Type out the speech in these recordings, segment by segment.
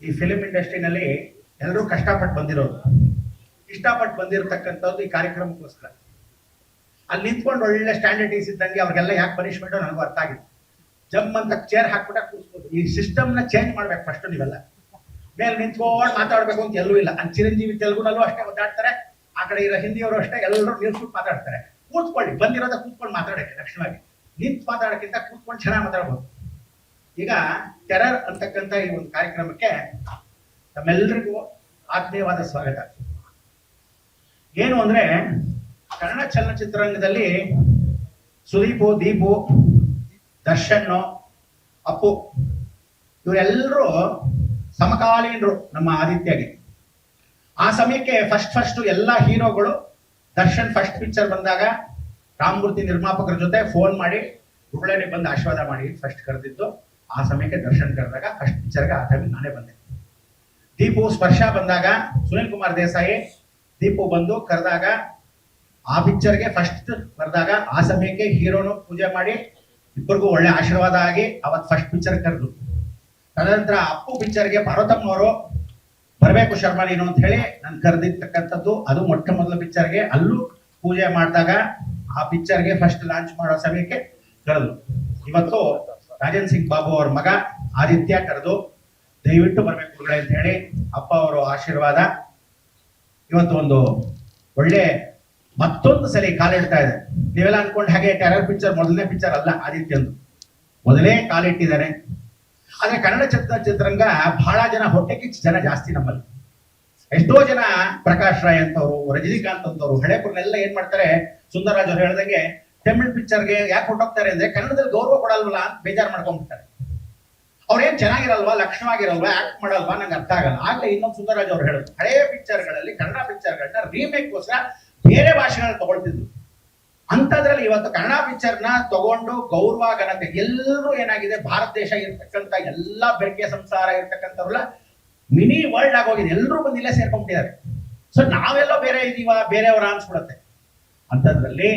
ಈ ಫಿಲಿಂ ಇಂಡಸ್ಟ್ರಿನಲ್ಲಿ ಎಲ್ಲರೂ ಕಷ್ಟಪಟ್ಟು ಬಂದಿರೋರು, ಇಷ್ಟಪಟ್ಟು ಬಂದಿರತಕ್ಕಂಥದ್ದು ಈ ಕಾರ್ಯಕ್ರಮಕ್ಕೋಸ್ಕರ. ಅಲ್ಲಿ ನಿಂತ್ಕೊಂಡು ಒಳ್ಳೆ ಸ್ಟ್ಯಾಂಡರ್ಡೀಸ್ ಇದ್ದಂಗೆ ಅವ್ರಿಗೆಲ್ಲ ಯಾಕೆ ಪನಿಷ್ಮೆಂಟ್ ನನಗೂ ಅರ್ಥ ಆಗಿದೆ. ಜಮ್ ಅಂತ ಚೇರ್ ಹಾಕ್ಬಿಟ್ಟ ಕೂರಿಸ್ಬೋದು. ಈ ಸಿಸ್ಟಮ್ನ ಚೇಂಜ್ ಮಾಡ್ಬೇಕು ಫಸ್ಟ್. ನೀವೆಲ್ಲ ಮೇಲೆ ನಿಂತ್ಕೊಂಡು ಮಾತಾಡ್ಬೇಕು ಅಂತ ಎಲ್ಲೂ ಇಲ್ಲ. ಅಲ್ಲಿ ಚಿರಂಜೀವಿ ತೆಲುಗುನಲ್ಲೂ ಅಷ್ಟೇ ಒದ್ದಾಡ್ತಾರೆ, ಆ ಕಡೆ ಇರೋ ಹಿಂದಿಯವರು ಅಷ್ಟೇ ಎಲ್ಲರೂ ನಿಲ್ಸ್ಬಿಟ್ಟು ಮಾತಾಡ್ತಾರೆ. ಕೂತ್ಕೊಳ್ಳಿ, ಬಂದಿರೋದ ಕೂತ್ಕೊಂಡು ಮಾತಾಡಕ್ಕೆ ಲಕ್ಷಣವಾಗಿ. ನಿಂತು ಮಾತಾಡೋಕ್ಕಿಂತ ಕೂತ್ಕೊಂಡು ಚೆನ್ನಾಗಿ ಮಾತಾಡ್ಬೋದು. ಈಗ ಟೆರರ್ ಅಂತಕ್ಕಂಥ ಈ ಒಂದು ಕಾರ್ಯಕ್ರಮಕ್ಕೆ ತಮ್ಮೆಲ್ಲರಿಗೂ ಆತ್ಮೀಯವಾದ ಸ್ವಾಗತ. ಏನು ಅಂದ್ರೆ, ಕನ್ನಡ ಚಲನಚಿತ್ರರಂಗದಲ್ಲಿ ಸುದೀಪು, ದೀಪು, ದರ್ಶನ್, ಅಪ್ಪು ಇವರೆಲ್ಲರೂ ಸಮಕಾಲೀನರು ನಮ್ಮ ಆದಿತ್ಯಗೆ. ಆ ಸಮಯಕ್ಕೆ ಫಸ್ಟ್ ಎಲ್ಲ ಹೀರೋಗಳು ದರ್ಶನ್ ಫಸ್ಟ್ ಪಿಕ್ಚರ್ ಬಂದಾಗ ರಾಮಮೂರ್ತಿ ನಿರ್ಮಾಪಕರ ಜೊತೆ ಫೋನ್ ಮಾಡಿ ಗುರುಳೇನೆ ಬಂದು ಆಶೀರ್ವಾದ ಮಾಡಿ ಫಸ್ಟ್ ಕರೆದಿದ್ದು. ಆ ಸಮಯಕ್ಕೆ ದರ್ಶನ್ ಕರೆದಾಗ ಫಸ್ಟ್ ಪಿಕ್ಚರ್ಗೆ ಆ ಟೈಮಿಗೆ ನಾನೇ ಬಂದೆ. ದೀಪು ಸ್ಪರ್ಶ ಬಂದಾಗ ಸುನಿಲ್ ಕುಮಾರ್ ದೇಸಾಯಿ ದೀಪು ಬಂದು ಕರೆದಾಗ ಆ ಪಿಕ್ಚರ್ಗೆ ಫಸ್ಟ್ ಬರೆದಾಗ ಆ ಸಮಯಕ್ಕೆ ಹೀರೋನು ಪೂಜೆ ಮಾಡಿ ಇಬ್ಬರಿಗೂ ಒಳ್ಳೆ ಆಶೀರ್ವಾದ ಆಗಿ ಅವತ್ತು ಫಸ್ಟ್ ಪಿಕ್ಚರ್ ಕರೆದು. ತದನಂತರ ಅಪ್ಪು ಪಿಕ್ಚರ್ಗೆ ಪಾರ್ವತಮ್ಮ ಅವರು ಬರಬೇಕು ಶರ್ಮಾ ನೀನು ಅಂತ ಹೇಳಿ ನಾನು ಕರೆದಿರ್ತಕ್ಕಂಥದ್ದು. ಅದು ಮೊಟ್ಟ ಮೊದಲ ಪಿಕ್ಚರ್ಗೆ ಅಲ್ಲೂ ಪೂಜೆ ಮಾಡಿದಾಗ ಆ ಪಿಕ್ಚರ್ಗೆ ಫಸ್ಟ್ ಲಾಂಚ್ ಮಾಡೋ ಸಮಯಕ್ಕೆ ಕರೆದು. ಇವತ್ತು ರಾಜೇಂದ್ರ ಸಿಂಗ್ ಬಾಬು ಅವ್ರ ಮಗ ಆದಿತ್ಯ ಕರೆದು ದಯವಿಟ್ಟು ಬರ್ಬೇಕು ಗುರುಗಳೇ ಅಂತ ಹೇಳಿ ಅಪ್ಪ ಅವರು ಆಶೀರ್ವಾದ. ಇವತ್ತು ಒಂದು ಒಳ್ಳೆ ಮತ್ತೊಂದು ಸಲ ಕಾಲಿಡ್ತಾ ಇದೆ. ನೀವೆಲ್ಲ ಅನ್ಕೊಂಡು ಹಾಗೆ ಟೆರರ್ ಪಿಕ್ಚರ್ ಮೊದಲನೇ ಪಿಕ್ಚರ್ ಅಲ್ಲ ಆದಿತ್ಯಂದು, ಮೊದಲೇ ಕಾಲಿಟ್ಟಿದ್ದಾರೆ. ಆದ್ರೆ ಕನ್ನಡ ಚಿತ್ರರಂಗ ಬಹಳ ಜನ ಹೊಟ್ಟೆ ಕಿಚ್ಚು ಜನ ಜಾಸ್ತಿ ನಮ್ಮಲ್ಲಿ. ಎಷ್ಟೋ ಜನ ಪ್ರಕಾಶ್ ರಾಯ್ ಅಂತವ್ರು, ರಜನಿಕಾಂತ್ ಅಂತವ್ರು ಹಳೇಪುರನೆಲ್ಲ ಏನ್ ಮಾಡ್ತಾರೆ, ಸುಂದರರಾಜ್ ಅವ್ರು ಹೇಳ್ದಂಗೆ ತಮಿಳ್ ಪಿಕ್ಚರ್ಗೆ ಯಾಕೆ ಹೊಟ್ಟೋಗ್ತಾರೆ ಅಂದ್ರೆ ಕನ್ನಡದಲ್ಲಿ ಗೌರವ ಕೊಡಲ್ವಲ್ಲ ಅಂತ ಬೇಜಾರು ಮಾಡ್ಕೊಂಡ್ಬಿಡ್ತಾರೆ. ಅವ್ರೇನ್ ಚೆನ್ನಾಗಿರಲ್ವಾ, ಲಕ್ಷಣವಾಗಿರಲ್ವಾ, ಆಕ್ಟ್ ಮಾಡಲ್ವಾ, ನಂಗೆ ಅರ್ಥ ಆಗಲ್ಲ. ಆಗ್ಲೇ ಇನ್ನೊಂದು ಸುಂದರರಾಜ್ ಅವ್ರು ಹೇಳಿದ್ರು, ಹಳೇ ಪಿಕ್ಚರ್ಗಳಲ್ಲಿ ಕನ್ನಡ ಪಿಕ್ಚರ್ಗಳನ್ನ ರೀಮೇಕ್ಗೋಸ್ಕರ ಬೇರೆ ಭಾಷೆಗಳನ್ನ ತಗೊಳ್ತಿದ್ರು. ಅಂತದ್ರಲ್ಲಿ ಇವತ್ತು ಕನ್ನಡ ಪಿಕ್ಚರ್ನ ತಗೊಂಡು ಗೌರವ ಘನತೆ ಎಲ್ಲರೂ ಏನಾಗಿದೆ, ಭಾರತ ದೇಶ ಇರ್ತಕ್ಕಂಥ ಎಲ್ಲಾ ಬೆರಕೆ ಸಂಸಾರ ಇರ್ತಕ್ಕಂಥವ್ರಲ್ಲ ಮಿನಿ ವರ್ಲ್ಡ್ ಆಗೋಗಿದೆ. ಎಲ್ಲರೂ ಬಂದು ಇಲ್ಲೇ ಸೇರ್ಕೊಂಡ್ಬಿಟ್ಟಿದ್ದಾರೆ. ಸೊ ನಾವೆಲ್ಲ ಬೇರೆ ಇದೀವ, ಬೇರೆಯವರ ಅನ್ಸ್ಬಿಡತ್ತೆ. ಅಂಥದ್ರಲ್ಲಿ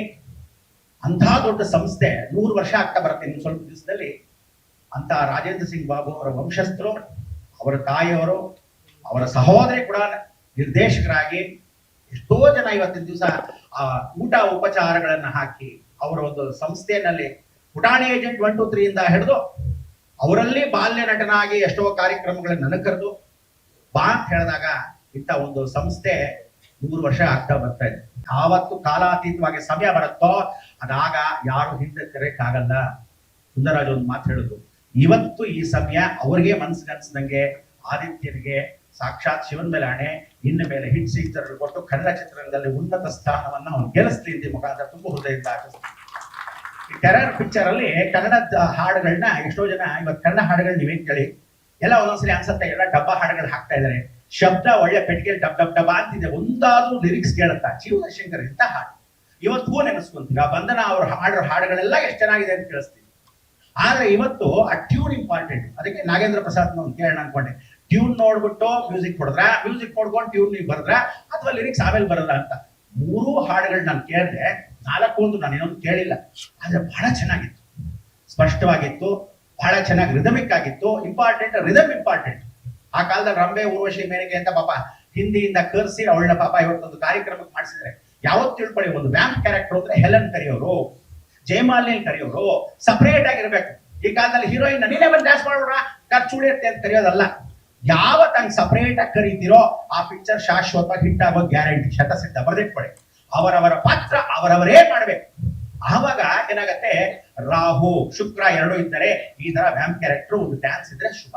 ಅಂಥ ದೊಡ್ಡ ಸಂಸ್ಥೆ 100 ವರ್ಷ ಆಗ್ತಾ ಬರುತ್ತೆ ಇನ್ನು ಸ್ವಲ್ಪ ದಿವಸದಲ್ಲಿ. ಅಂತ ರಾಜೇಂದ್ರ ಸಿಂಗ್ ಬಾಬು ಅವರ ವಂಶಸ್ಥರು, ಅವರ ತಾಯಿಯವರು, ಅವರ ಸಹೋದರಿ ಕೂಡ ನಿರ್ದೇಶಕರಾಗಿ ಎಷ್ಟೋ ಜನ ಇವತ್ತಿನ ದಿವಸ ಆ ಊಟ ಉಪಚಾರಗಳನ್ನ ಹಾಕಿ ಅವರ ಒಂದು ಸಂಸ್ಥೆಯಲ್ಲಿ ಪುಟಾಣಿ ಏಜೆಂಟ್ 1, 2, 3 ಇಂದ ಹಿಡಿದು ಅವರಲ್ಲಿ ಬಾಲ್ಯ ನಟನಾಗಿ ಎಷ್ಟೋ ಕಾರ್ಯಕ್ರಮಗಳನ್ನ ನನಗೆ ಕರೆದು ಬಾ ಅಂತ ಹೇಳಿದಾಗ ಇಂಥ ಒಂದು ಸಂಸ್ಥೆ 100 ವರ್ಷ ಆಗ್ತಾ ಬರ್ತಾ ಇದೆ. ಯಾವತ್ತು ಕಾಲಾತೀತವಾಗಿ ಸಮಯ ಬರುತ್ತೋ ಅದಾಗ ಯಾರು ಹಿಂದೆ ತೆರೆಯಕ್ಕಾಗಲ್ಲ. ಸುಂದರರಾಜ್ ಒಂದು ಮಾತು ಹೇಳಿದ್ರು, ಇವತ್ತು ಈ ಸಮಯ ಅವ್ರಿಗೆ ಮನ್ಸಿಗನ್ಸ್ದಂಗೆ ಆದಿತ್ಯನಿಗೆ ಸಾಕ್ಷಾತ್ ಶಿವನ ಮೇಲೆ ಹಣೆ, ಇನ್ನ ಮೇಲೆ ಹಿಟ್ ಸೀಕ್ತರು ಕೊಟ್ಟು ಕನ್ನಡ ಚಿತ್ರರಂಗದಲ್ಲಿ ಉನ್ನತ ಸ್ಥಾನವನ್ನ ಅವನು ಗೆಲ್ಲಿಸ್ತೀನಿ ಮುಖಾಂತರ ತುಂಬ ಹೃದಯದಿಂದ ಆಚರಿಸ್ತೀನಿ. ಈ ಟೆರರ್ ಪಿಕ್ಚರ್ ಅಲ್ಲಿ ಕನ್ನಡದ ಹಾಡುಗಳನ್ನ ಎಷ್ಟೋ ಜನ ಇವತ್ತು ಕನ್ನಡ ಹಾಡುಗಳು ನೀವೇನ್ ಕೇಳಿ ಎಲ್ಲ ಒಂದೊಂದ್ಸರಿ ಅನ್ಸತ್ತೆ, ಎಲ್ಲ ಡಬ್ಬ ಹಾಡುಗಳು ಹಾಕ್ತಾ ಇದಾರೆ. ಶಬ್ದ ಒಳ್ಳೆ ಪೆಟ್ಟಿಗೆ ಡಬ್ ಡಬ್ ಡಬ್ಬ ಅಂತಿದೆ, ಒಂದಾದ್ರೂ ಲಿರಿಕ್ಸ್ ಕೇಳುತ್ತಾ ಜೀವಶಂಕರ್ ಇಂತ ಹಾಡು ಇವತ್ತಿಗೂ ನೆನೆಸ್ಕೊಂತೀವಿ. ಆ ಬಂಧನ ಅವ್ರ ಹಾಡುಗಳೆಲ್ಲ ಎಷ್ಟು ಚೆನ್ನಾಗಿದೆ ಅಂತ ಕೇಳಿಸ್ತೀವಿ. ಆದ್ರೆ ಇವತ್ತು ಆ ಟ್ಯೂನ್ ಇಂಪಾರ್ಟೆಂಟ್. ಅದಕ್ಕೆ ನಾಗೇಂದ್ರ ಪ್ರಸಾದ್ ಕೇಳೋಣ ಅನ್ಕೊಂಡೆ, ಟ್ಯೂನ್ ನೋಡ್ಬಿಟ್ಟು ಮ್ಯೂಸಿಕ್ ಕೊಡಿದ್ರ, ಮ್ಯೂಸಿಕ್ ನೋಡ್ಕೊಂಡು ಟ್ಯೂನ್ ಬರದ್ರ ಅಥವಾ ಲಿರಿಕ್ಸ್ ಆಮೇಲೆ ಬರಲ್ಲ ಅಂತ. 3 ಹಾಡುಗಳು ನಾನು ಕೇಳಿದೆ, 4 ನಾನು ಏನೊಂದು ಕೇಳಿಲ್ಲ. ಆದ್ರೆ ಬಹಳ ಚೆನ್ನಾಗಿತ್ತು, ಸ್ಪಷ್ಟವಾಗಿತ್ತು, ಬಹಳ ಚೆನ್ನಾಗಿ ರಿದಮಿಕ್ ಆಗಿತ್ತು. Important rhythm important. ಆ ಕಾಲದಲ್ಲಿ ರಂಬೆ ಊರ್ವಶಿ ಮೇನಿಗೆ ಅಂತ ಪಾಪ ಹಿಂದಿಯಿಂದ ಕರ್ಸಿ ಅವಳನ್ನ ಪಾಪ ಇವತ್ತೊಂದು ಕಾರ್ಯಕ್ರಮಕ್ಕೆ ಮಾಡಿಸಿದ್ರೆ. ಯಾವತ್ತು ತಿಳ್ಕೊಳ್ಳಿ, ಒಂದು ವ್ಯಾಂಪ್ ಕ್ಯಾರೆಕ್ಟರ್ ಅಂದ್ರೆ ಹೆಲನ್ ಕರೆಯೋರು, ಜಯಮಾಲಿನಿ ಕರೆಯೋರು ಸಪರೇಟ್ ಆಗಿರ್ಬೇಕು. ಈ ಕಾಲದಲ್ಲಿ ಹೀರೋಯಿನ್ ನೀನೇ ಬಂದು ಡ್ಯಾನ್ಸ್ ಮಾಡೋಣ ಖರ್ಚು ಉಳಿಯುತ್ತೆ ಅಂತ ಕರೆಯೋದಲ್ಲ. ಯಾವತ್ತು ಹಂಗೆ ಸಪರೇಟ್ ಆಗಿ ಕರೀತಿರೋ ಆ ಪಿಕ್ಚರ್ ಶಾಶ್ವತ ಹಿಟ್ ಆಗೋ ಗ್ಯಾರಂಟಿ, ಶತಸಿದ್ಧ. ಬರೆದಿಟ್ಕೊಳ್ಳಿ, ಅವರವರ ಪಾತ್ರ ಅವರವರೇ ಮಾಡ್ಬೇಕು. ಆವಾಗ ಏನಾಗತ್ತೆ, ರಾಹು ಶುಕ್ರ 2 ಇದ್ದರೆ ಈ ತರ ವ್ಯಾಂಪ್ ಕ್ಯಾರೆಕ್ಟರ್, ಒಂದು ಡ್ಯಾನ್ಸ್ ಇದ್ರೆ ಶುಭ.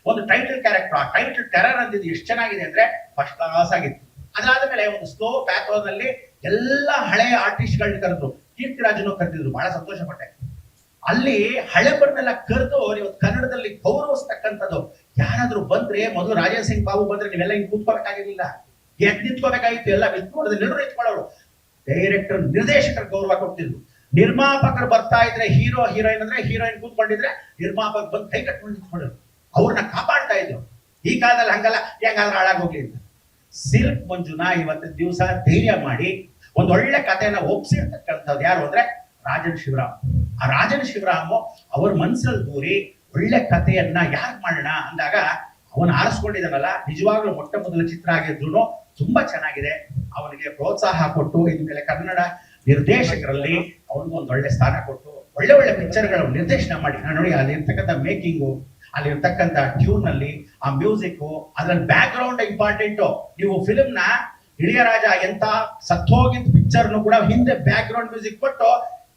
ಒಂದು ಟೈಟಲ್ ಕ್ಯಾರೆಕ್ಟರ್, ಆ ಟೈಟಲ್ ಟೆರರ್ ಅಂದಿದ್ದು ಎಷ್ಟು ಚೆನ್ನಾಗಿದೆ ಅಂದ್ರೆ ಫಸ್ಟ್ ಕ್ಲಾಸ್ ಆಗಿತ್ತು. ಅದಾದ್ಮೇಲೆ ಒಂದು ಸ್ಲೋ ಪ್ಯಾಥೋನಲ್ಲಿ ಎಲ್ಲ ಹಳೆಯ ಆರ್ಟಿಸ್ಟ್ಗಳನ್ನ ಕರೆದ್ರು, ಕೀರ್ತಿರಾಜನು ಕರೆದಿದ್ರು, ಬಹಳ ಸಂತೋಷ ಪಟ್ಟೆ. ಅಲ್ಲಿ ಹಳೆ ಬರ್ನೆಲ್ಲ ಕರೆದು ಇವತ್ತು ಕನ್ನಡದಲ್ಲಿ ಗೌರವಿಸ್ತಕ್ಕಂಥದ್ದು. ಯಾರಾದ್ರೂ ಬಂದ್ರೆ, ಮೊದಲು ರಾಜೇಂದ್ರ ಸಿಂಗ್ ಬಾಬು ಬಂದ್ರೆ ನೀವೆಲ್ಲ ಹಿಂಗ್ ಕೂತ್ಕೋಬೇಕಾಗಿರ್ಲಿಲ್ಲ, ಎದ್ದು ನಿಂತ್ಕೋಬೇಕಾಗಿತ್ತು. ಎಲ್ಲ ನಿಲ್ಲರು ನಿಂತ್ಕೊಳ್ಳೋರು. ಡೈರೆಕ್ಟರ್ ನಿರ್ದೇಶಕರ ಗೌರವ ಕೊಡ್ತಿದ್ರು. ನಿರ್ಮಾಪಕರು ಬರ್ತಾ ಇದ್ರೆ, ಹೀರೋ ಹೀರೋಯಿನ್ ಅಂದ್ರೆ ಹೀರೋಯಿನ್ ಕೂತ್ಕೊಂಡಿದ್ರೆ ನಿರ್ಮಾಪಕ ಬಂದು ಕೈ ಕಟ್ಕೊಂಡು ನಿಂತ್ಕೊಳ್ಳೋರು, ಅವ್ರನ್ನ ಕಾಪಾಡ್ತಾ ಇದ್ರು. ಈ ಕಾಲದಲ್ಲಿ ಹಂಗಲ್ಲ, ಹೆಂಗಾದ್ರೂ ಹಾಳಾಗೋಗ್ಲಿ ಅಂತ. ಸಿಲ್ಕ್ ಮಂಜುನ ಇವತ್ತಿನ ದಿವಸ ಧೈರ್ಯ ಮಾಡಿ ಒಂದೊಳ್ಳೆ ಕಥೆಯನ್ನ ಒಪ್ಸಿರ್ತಕ್ಕಂಥದ್ದು ಯಾರು ಅಂದ್ರೆ ರಾಜನ್ ಶಿವರಾಮ್. ಆ ರಾಜನ್ ಶಿವರಾಮ್ ಅವ್ರ ಮನ್ಸಲ್ಲಿ ದೂರಿ ಒಳ್ಳೆ ಕಥೆಯನ್ನ ಯಾಕೆ ಮಾಡೋಣ ಅಂದಾಗ ಅವನು ಆರಿಸ್ಕೊಂಡಿದ್ದಾನಲ್ಲ, ನಿಜವಾಗ್ಲೂ ಮೊಟ್ಟ ಮೊದಲ ಚಿತ್ರ ಆಗಿದ್ರು ತುಂಬಾ ಚೆನ್ನಾಗಿದೆ. ಅವನಿಗೆ ಪ್ರೋತ್ಸಾಹ ಕೊಟ್ಟು ಇನ್ಮೇಲೆ ಕನ್ನಡ ನಿರ್ದೇಶಕರಲ್ಲಿ ಅವನಿಗೆ ಒಂದು ಒಳ್ಳೆ ಸ್ಥಾನ ಕೊಟ್ಟು ಒಳ್ಳೆ ಒಳ್ಳೆ ಪಿಕ್ಚರ್ಗಳು ನಿರ್ದೇಶನ ಮಾಡಿ. ನಾನು ನೋಡಿ ಅಲ್ಲಿರ್ತಕ್ಕಂಥ ಮೇಕಿಂಗು, ಅಲ್ಲಿರ್ತಕ್ಕಂಥ ಟ್ಯೂನ್ ಅಲ್ಲಿ ಆ ಮ್ಯೂಸಿಕ್, ಅದ್ರಲ್ಲಿ ಬ್ಯಾಕ್ ಗ್ರೌಂಡ್ ಇಂಪಾರ್ಟೆಂಟು. ನೀವು ಫಿಲ್ಮ್ ನ ಇಳಿಯರಾಜ ಎಂತ ಸತ್ತೋಗಿದ್ದ ಪಿಕ್ಚರ್ನು ಕೂಡ ಹಿಂದೆ ಬ್ಯಾಕ್ ಗ್ರೌಂಡ್ ಮ್ಯೂಸಿಕ್ ಕೊಟ್ಟು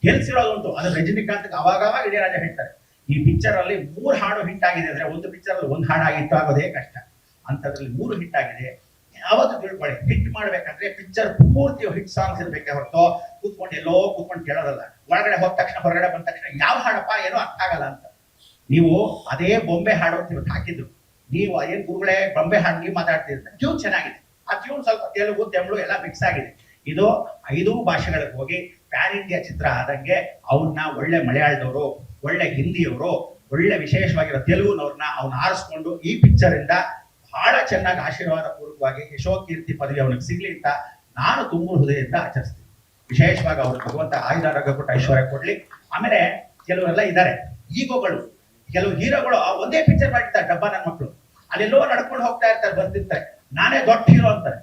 ಗೆಲ್ಸಿರೋದುಂಟು. ಅದು ರಜನಿಕಾಂತ್ ಅವಾಗ ಇಳಿಯರಾಜ ಹೇಳ್ತಾರೆ, ಈ ಪಿಕ್ಚರ್ ಅಲ್ಲಿ 3 ಹಾಡು ಹಿಟ್ ಆಗಿದೆ ಅಂದ್ರೆ ಒಂದು ಪಿಕ್ಚರ್ ಅಲ್ಲಿ 1 ಹಾಡು ಹಿಟ್ ಆಗೋದೇ ಕಷ್ಟ, ಅಂತದ್ರಲ್ಲಿ 3 ಹಿಟ್ ಆಗಿದೆ. ಯಾವತ್ತು ತಿಳ್ಕೊಳ್ಳಿ, ಹಿಟ್ ಮಾಡ್ಬೇಕಂದ್ರೆ ಪಿಕ್ಚರ್ ಪೂರ್ತಿ ಹಿಟ್ ಸಾಂಗ್ಸ್ ಇರ್ಬೇಕೆ ಹೊರತು ಕೂತ್ಕೊಂಡು ಎಲ್ಲೋ ಕೂತ್ಕೊಂಡು ಕೇಳೋದಲ್ಲ. ಒಳಗಡೆ ಹೋದ ತಕ್ಷಣ ಹೊರಗಡೆ ಬಂದ ತಕ್ಷಣ ಯಾವ ಹಾಡಪ್ಪ ಏನೋ ಅರ್ಥ ಆಗಲ್ಲ ಅಂತ. ನೀವು ಅದೇ ಬೊಂಬೆ ಹಾಡು ಅಂತ ಇವತ್ತು ಹಾಕಿದ್ರು, ನೀವು ಏನ್ ಗುರುಗಳೇ ಬೊಂಬೆ ಹಾಡು ನೀವು ಮಾತಾಡ್ತಿದ್ರೆ ಟ್ಯೂನ್ ಚೆನ್ನಾಗಿದೆ, ಆ ಟ್ಯೂನ್ ಸ್ವಲ್ಪ ತೆಲುಗು ತಮಿಳು ಎಲ್ಲ ಮಿಕ್ಸ್ ಆಗಿದೆ. ಇದು 5 ಭಾಷೆಗಳಿಗೆ ಹೋಗಿ ಪ್ಯಾನ್ ಇಂಡಿಯಾ ಚಿತ್ರ ಆದಂಗೆ ಅವನ್ನ ಒಳ್ಳೆ ಮಲಯಾಳದವರು, ಒಳ್ಳೆ ಹಿಂದಿಯವರು, ಒಳ್ಳೆ ವಿಶೇಷವಾಗಿರೋ ತೆಲುಗುನವ್ರನ್ನ ಅವ್ನ ಆರಿಸ್ಕೊಂಡು ಈ ಪಿಕ್ಚರ್ ಇಂದ ಬಹಳ ಚೆನ್ನಾಗಿ ಆಶೀರ್ವಾದ ಪೂರ್ವಕವಾಗಿ ಯಶೋಕೀರ್ತಿ ಪದವಿ ಅವನಿಗೆ ಸಿಗ್ಲಿ ಅಂತ ನಾನು ತುಂಬ ಹೃದಯದಿಂದ ಆಚರಿಸ್ತೀನಿ. ವಿಶೇಷವಾಗಿ ಅವ್ರಿಗೆ ಭಗವಂತ ಆಯುರಾರೋಗ್ಯ ಕೊಟ್ಟು ಐಶ್ವರ್ಯ ಕೊಡ್ಲಿ. ಆಮೇಲೆ ಕೆಲವರೆಲ್ಲ ಇದ್ದಾರೆ ಈಗೋಗಳು, ಕೆಲವು ಹೀರೋಗಳು ಒಂದೇ ಪಿಕ್ಚರ್ ಮಾಡಿರ್ತಾರೆ, ಡಬ್ಬ ನನ್ನ ಮಕ್ಕಳು ಅಲ್ಲೆಲ್ಲೋ ನಡ್ಕೊಂಡು ಹೋಗ್ತಾ ಇರ್ತಾರೆ, ಬಂದಿರ್ತಾರೆ, ನಾನೇ ದೊಡ್ಡ ಹೀರೋ ಅಂತಾರೆ.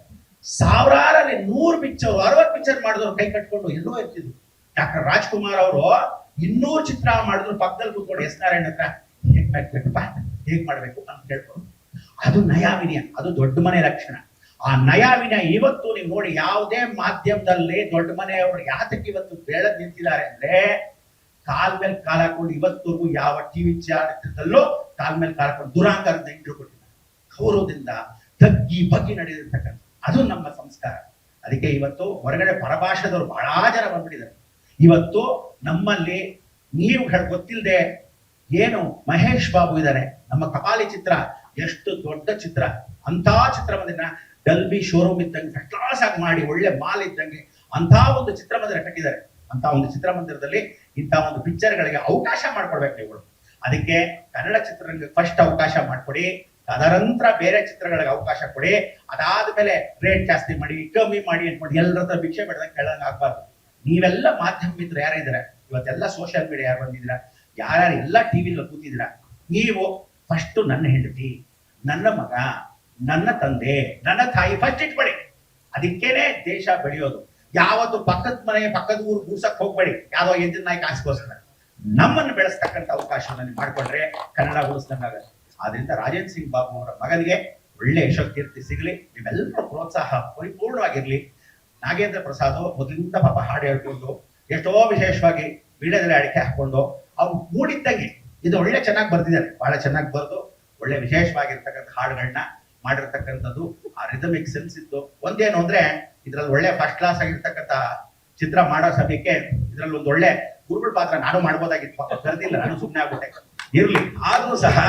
ಸಾವಿರಾರಲ್ಲಿ 100 ಪಿಕ್ಚರ್ 60 ಪಿಕ್ಚರ್ ಮಾಡಿದವ್ರು ಕೈ ಕಟ್ಕೊಂಡು ಎಲ್ಲೋ ಇರ್ತಿದ್ರು. ಡಾಕ್ಟರ್ ರಾಜ್ಕುಮಾರ್ ಅವರು 200 ಚಿತ್ರ ಮಾಡಿದ್ರು ಪಕ್ಕದಲ್ಲಿ ಕೂತ್ಕೊಂಡು ಎಸ್ ನಾರಾಯಣ್ ಹತ್ರ ಹೇಗ್ ಮಾಡ್ಬೇಕಪ್ಪ, ಹೇಗ್ ಮಾಡ್ಬೇಕು ಅಂತ ಕೇಳ್ಕೊಂಡು, ಅದು ನಯಾವಿನಯ, ಅದು ದೊಡ್ಡ ಮನೆ ಲಕ್ಷಣ. ಆ ನಯಾವಿನಯ ಇವತ್ತು ನೀವು ನೋಡಿ ಯಾವುದೇ ಮಾಧ್ಯಮದಲ್ಲಿ ದೊಡ್ಡ ಮನೆಯವರು ಯಾತಕ್ಕೆ ಇವತ್ತು ಬೆಳೆದ್ ನಿಂತಿದ್ದಾರೆ ಅಂದ್ರೆ, ಕಾಲ್ ಮೇಲೆ ಕಾಲ್ ಹಾಕೊಂಡು ಇವತ್ತಿಗೂ ಯಾವ ಟಿವಿ ಚಾನಲ್ದಲ್ಲೂ ಕಾಲ್ ಮೇಲೆ ಕಾಲ್ ಹಾಕೊಂಡು ದುರಾಂಕಾರದ ಇಂಟ್ರು ಕೊಟ್ಟಿದ್ದಾರೆ. ಗೌರವದಿಂದ ತಗ್ಗಿ ಬಗ್ಗಿ ನಡೆದಿರ್ತಕ್ಕಂಥ ಅದು ನಮ್ಮ ಸಂಸ್ಕಾರ. ಅದಕ್ಕೆ ಇವತ್ತು ಹೊರಗಡೆ ಪರಭಾಷೆದವರು ಬಹಳ ಜನ ಬಂದ್ಬಿಟ್ಟಿದ್ದಾರೆ. ಇವತ್ತು ನಮ್ಮಲ್ಲಿ ನೀವು ಗೊತ್ತಿಲ್ಲದೆ ಏನು ಮಹೇಶ್ ಬಾಬು ಇದ್ದಾರೆ, ನಮ್ಮ ಕಪಾಲಿ ಚಿತ್ರ ಎಷ್ಟು ದೊಡ್ಡ ಚಿತ್ರ, ಅಂತ ಚಿತ್ರಮಂದಿರ ಡಲ್ಬಿ ಶೋರೂಮ್ ಇದ್ದಂಗೆ ಫಸ್ಟ್ ಕ್ಲಾಸ್ ಆಗಿ ಮಾಡಿ ಒಳ್ಳೆ ಮಾಲ್ ಇದ್ದಂಗೆ ಅಂತ ಒಂದು ಚಿತ್ರಮಂದಿರ ಕಟ್ಟಿದ್ದಾರೆ. ಅಂತ ಒಂದು ಚಿತ್ರಮಂದಿರದಲ್ಲಿ ಇಂಥ ಒಂದು ಪಿಕ್ಚರ್ಗಳಿಗೆ ಅವಕಾಶ ಮಾಡ್ಕೊಡ್ಬೇಕು ನೀವುಗಳು. ಅದಕ್ಕೆ ಕನ್ನಡ ಚಿತ್ರರಂಗಕ್ಕೆ ಫಸ್ಟ್ ಅವಕಾಶ ಮಾಡ್ಕೊಡಿ, ಅದರಂತರ ಬೇರೆ ಚಿತ್ರಗಳಿಗೆ ಅವಕಾಶ ಕೊಡಿ. ಅದಾದ್ಮೇಲೆ ರೇಟ್ ಜಾಸ್ತಿ ಮಾಡಿ ಕಮ್ಮಿ ಮಾಡಿ ಅನ್ಕೊಂಡು ಎಲ್ಲರ ಹತ್ರ ಭಿಕ್ಷೆ ಬಿಡದಂಗೆ ಕೇಳಂಗೆ ಆಗ್ಬಾರ್ದು. ನೀವೆಲ್ಲ ಮಾಧ್ಯಮ ಮಿತ್ರ ಯಾರಿದ್ದೀರಾ, ಇವತ್ತೆಲ್ಲ ಸೋಷಿಯಲ್ ಮೀಡಿಯಾ ಯಾರು ಬಂದಿದ್ದೀರಾ, ಯಾರ್ಯಾರು ಎಲ್ಲ ಟಿವಿಲಿ ಕೂತಿದ್ದೀರಾ, ನೀವು ಫಸ್ಟ್ ನನ್ನ ಹೆಂಡತಿ, ನನ್ನ ಮಗ, ನನ್ನ ತಂದೆ, ನನ್ನ ತಾಯಿ ಫಸ್ಟ್ ಇಟ್ಕೊಳ್ಳಿ. ಅದಕ್ಕೇನೆ ದೇಶ ಬೆಳೆಯೋದು. ಯಾವತ್ತು ಪಕ್ಕದ ಮನೆ ಪಕ್ಕದ ಊರು ಗೂಸಕ್ ಹೋಗ್ಬೇಡಿ, ಯಾವ್ದೋ ಎದ್ದಿನ ನಾಯಿ ಕಾಸ್ಗೋಸ್ಕರ. ನಮ್ಮನ್ನು ಬೆಳೆಸ್ತಕ್ಕಂಥ ಅವಕಾಶವನ್ನು ಮಾಡ್ಕೊಂಡ್ರೆ ಕನ್ನಡ ಉಳಿಸ್ದಂಗಾಗತ್ತೆ. ಆದ್ರಿಂದ ರಾಜೇಂದ್ರ ಸಿಂಗ್ ಬಾಬು ಅವರ ಮಗನಿಗೆ ಒಳ್ಳೆ ಯಶೋಕೀರ್ತಿ ಸಿಗ್ಲಿ, ನೀವೆಲ್ಲರೂ ಪ್ರೋತ್ಸಾಹ ಪರಿಪೂರ್ಣವಾಗಿರ್ಲಿ. ನಾಗೇಂದ್ರ ಪ್ರಸಾದ್ ಮೊದಲಿಂದ ಪಾಪ ಹಾಡು ಹೇಳ್ಕೊಂಡು ಎಷ್ಟೋ ವಿಶೇಷವಾಗಿ ವೀಳ್ಯದೆಲೆ ಅಡಿಕೆ ಹಾಕೊಂಡು ಅವ್ನು ಮೂಡಿದ್ದಂಗೆ ಇದು ಒಳ್ಳೆ ಚೆನ್ನಾಗಿ ಬರ್ದಿದ್ದಾರೆ, ಬಹಳ ಚೆನ್ನಾಗಿ ಬರೆದು ಒಳ್ಳೆ ವಿಶೇಷವಾಗಿರ್ತಕ್ಕಂಥ ಹಾಡುಗಳನ್ನ ಮಾಡಿರ್ತಕ್ಕಂಥದ್ದು. ಆ ರಿದಮಿಕ್ ಸೆನ್ಸ್ ಇತ್ತು. ಒಂದೇನು ಅಂದ್ರೆ ಇದ್ರಲ್ಲಿ ಒಳ್ಳೆ ಫಸ್ಟ್ ಕ್ಲಾಸ್ ಆಗಿರ್ತಕ್ಕಂಥ ಚಿತ್ರ ಮಾಡೋ ಸಮಯಕ್ಕೆ ಇದ್ರಲ್ಲಿ ಒಂದು ಒಳ್ಳೆ ಗುರುಗಳ ಪಾತ್ರ ನಾನು ಮಾಡ್ಬೋದಾಗಿತ್ತು, ಪಾಪ ಕರೆದಿಲ್ಲ, ನಾನು ಸುಮ್ಮನೆ ಆಗ್ಬಿಟ್ಟೆ. ಇರ್ಲಿ, ಆದ್ರೂ ಸಹ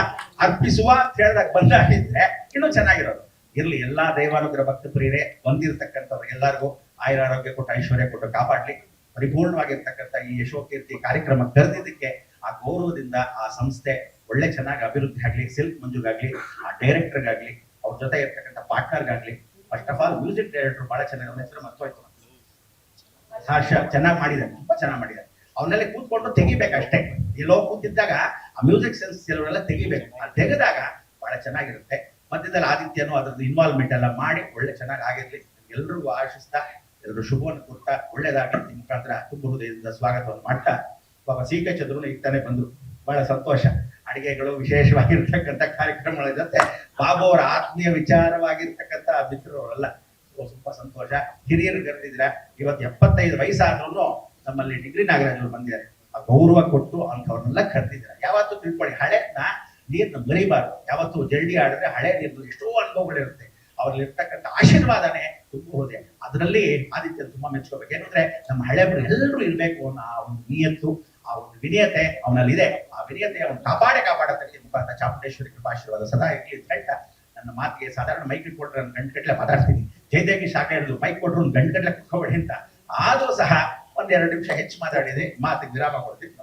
ಅರ್ಪಿಸುವ ಅಂತ ಹೇಳಿದಾಗ ಬಂದಾಗಿದ್ರೆ ಇನ್ನೂ ಚೆನ್ನಾಗಿರೋದು. ಇರ್ಲಿ, ಎಲ್ಲಾ ದೈವಾನುಗ್ರಹ ಭಕ್ತ ಪ್ರಿಯರೇ ಬಂದಿರತಕ್ಕಂಥವ್ರಿಗೆಲ್ಲರಿಗೂ ಆಯುರಾರೋಗ್ಯ ಕೊಟ್ಟು ಐಶ್ವರ್ಯ ಕೊಟ್ಟು ಕಾಪಾಡ್ಲಿ. ಪರಿಪೂರ್ಣವಾಗಿರ್ತಕ್ಕಂಥ ಈ ಯಶೋಕೀರ್ತಿ ಕಾರ್ಯಕ್ರಮ ಕರೆದಿದ್ದಕ್ಕೆ ಆ ಗೌರವದಿಂದ ಆ ಸಂಸ್ಥೆ ಒಳ್ಳೆ ಚೆನ್ನಾಗಿ ಅಭಿವೃದ್ಧಿ ಆಗ್ಲಿ, ಸಿಲ್ಕ್ ಮಂಜುಗಾಗ್ಲಿ, ಆ ಡೈರೆಕ್ಟರ್ಗಾಗ್ಲಿ, ಅವ್ರ ಜೊತೆ ಇರ್ತಕ್ಕಂಥ ಪಾರ್ಟ್ನರ್ಗಾಗ್ಲಿ. First of all music director ಬಹಳ ಚೆನ್ನಾಗಿ, ಅವನ ಹೆಸರು ಮರ್ತೋಯ್ತು, ಹರ್ಷ, ಚೆನ್ನಾಗಿ ಮಾಡಿದ್ದಾರೆ, ತುಂಬಾ ಚೆನ್ನಾಗಿ ಮಾಡಿದ್ದಾರೆ. ಅವನ್ನೆಲ್ಲ ಕೂತ್ಕೊಂಡು ತೆಗಿಬೇಕಷ್ಟೇ. ಎಲ್ಲೋ ಕೂತಿದ್ದಾಗ ಆ ಮ್ಯೂಸಿಕ್ ಸೆನ್ಸ್ ಕೆಲವರೆಲ್ಲ ತೆಗಿಬೇಕು. ಆ ತೆಗೆದಾಗ ಬಹಳ ಚೆನ್ನಾಗಿರುತ್ತೆ. ಮಧ್ಯದಲ್ಲಿ ಆದಿತ್ಯನು ಅದ್ರದ್ದು ಇನ್ವಾಲ್ವ್ಮೆಂಟ್ ಎಲ್ಲ ಮಾಡಿ ಒಳ್ಳೆ ಚೆನ್ನಾಗಿ ಆಗಿರ್ಲಿ. ಎಲ್ರಿಗೂ ಆಶಿಸ್ತಾ, ಎಲ್ಲರೂ ಶುಭವನ್ನು ಕೊಡ್ತಾ ಒಳ್ಳೇದಾಗಿ ನಿಮ್ಮ ಮುಖಾಂತರ ತುಂಬ ಹೃದಯದಿಂದ ಸ್ವಾಗತವನ್ನು ಮಾಡ್ತಾ, ಪಾಪ ಸಿ.ಕೆ. ಚಂದ್ರು ಈಗ ತಾನೇ ಬಂದ್ರು, ಬಹಳ ಸಂತೋಷ. ಅಡಿಗೆಗಳು ವಿಶೇಷವಾಗಿರ್ತಕ್ಕಂಥ ಕಾರ್ಯಕ್ರಮಗಳ ಜೊತೆ ಬಾಬು ಅವರ ಆತ್ಮೀಯ ವಿಚಾರವಾಗಿರ್ತಕ್ಕಂಥ ಮಿತ್ರರವರೆಲ್ಲ ತುಂಬಾ ಸಂತೋಷ. ಹಿರಿಯರು ಕರೆದಿದ್ರ, ಇವತ್ತು 75 ವಯಸ್ಸಾದ್ರೂ ನಮ್ಮಲ್ಲಿ ಡಿಗ್ರಿ ನಾಗರಾಜ್ ಅವರು ಬಂದಿದ್ದಾರೆ. ಆ ಗೌರವ ಕೊಟ್ಟು ಅಂಥವ್ರನ್ನೆಲ್ಲ ಕರೆದಿದ್ದಾರೆ. ಯಾವತ್ತು ತಿಳ್ಕೊಳ್ಳಿ, ಹಳೆನ ನೀರ್ನ ಮರಿಬಾರ್ದು. ಯಾವತ್ತು ಜಲ್ಡಿ ಆಡಿದ್ರೆ ಹಳೆ ನೀರ್ದು ಎಷ್ಟೋ ಅನುಭವಗಳಿರುತ್ತೆ. ಅವ್ರಲ್ಲಿ ಇರ್ತಕ್ಕಂಥ ಆಶೀರ್ವಾದನೆ ತುಂಬುವುದೇ. ಅದರಲ್ಲಿ ಆದಿತ್ಯ ತುಂಬಾ ಮೆಚ್ಕೋಬೇಕು. ಏನಂದ್ರೆ ನಮ್ಮ ಹಳೆಬರು ಎಲ್ಲರೂ ಇರ್ಬೇಕು ಅನ್ನೋ ಆ ಒಂದು ನಿಯತ್ತು, ಆ ಒಂದು ವಿನಯತೆ ಅವನಲ್ಲಿದೆ. ಆ ವಿನಯತೆ ಅವನು ಕಾಪಾಡತಕ್ಕ ಮುಖಾಂತರ ಚಾಮುಂಡೇಶ್ವರಿ ಕೃಪಾಶೀರ್ವಾದ ಸದಾ ಇರ್ಲಿ ಅಂತ ಹೇಳ್ತಾ ನನ್ನ ಮಾತಿಗೆ ಸಾಧಾರಣ ಮೈಕ್ ಕೊಟ್ರೆ ನಾನು ಗಂಟೆಗಟ್ಟಲೆ ಮಾತಾಡ್ತೀನಿ. ಜಯದೇವಿ ಶಾಖ ಹಿಡಿದು ಮೈಕ್ ಕೊಟ್ಟರು ಒಂದು ಗಂಟೆಗಟ್ಟಲೆ ಕುತ್ಕೋಬೇಡಿ ಅಂತ. ಆದ್ರೂ ಸಹ 1-2 ನಿಮಿಷ ಹೆಚ್ಚು ಮಾತಾಡಿದೆ, ಮಾತಿಗೆ ವಿರಾಮ ಕೊಡ್ತೀನಿ.